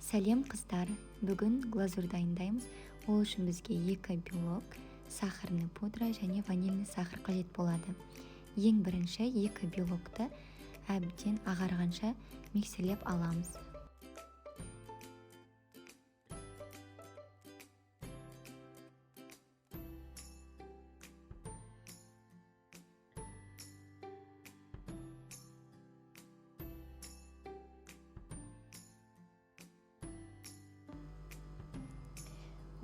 Сәлем қыздар, бүгін глазур дайындаймыз. Ол үшін бізге 2 белок, сахарный пудра және ванильный сахар қажет болады. Ең бірінші 2 белокты әбден ағарғанша миксерлеп аламыз.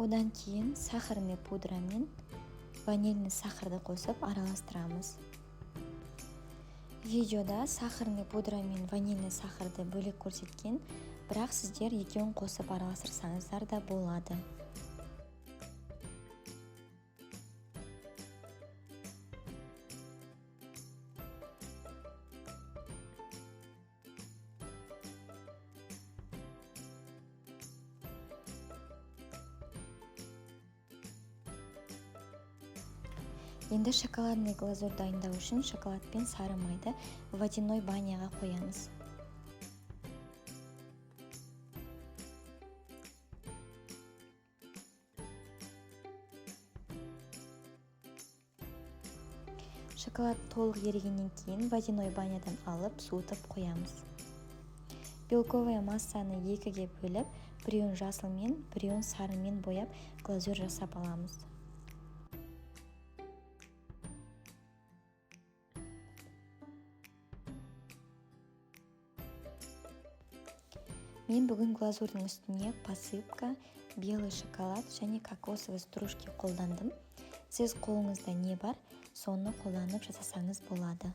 Одан кейін сахарный пудра мен ванильный сахарды қосып араластырамыз. Видеода сахарный пудра мен ванильный сахарды бөлек көрсеткен, бірақ сіздер екеуін қосып араластырсаңыздар да болады. Енді шоколадный глазур дайындау үшін шоколад пен сары майды водяной баняға қоямыз. Шоколад толық ерігеннен кейін водяной банядан алып суытып қоямыз. Белковая массаны екіге бөліп, біреуін жасылмен, біреуін сарымен бояп глазур жасап аламыз. Мен бүгін глазурдың үстіне посыпка, белый шоколад және кокосовый стружки қолдандым. Сіз қолыңызда не бар, соны қолданып жасасаңыз болады.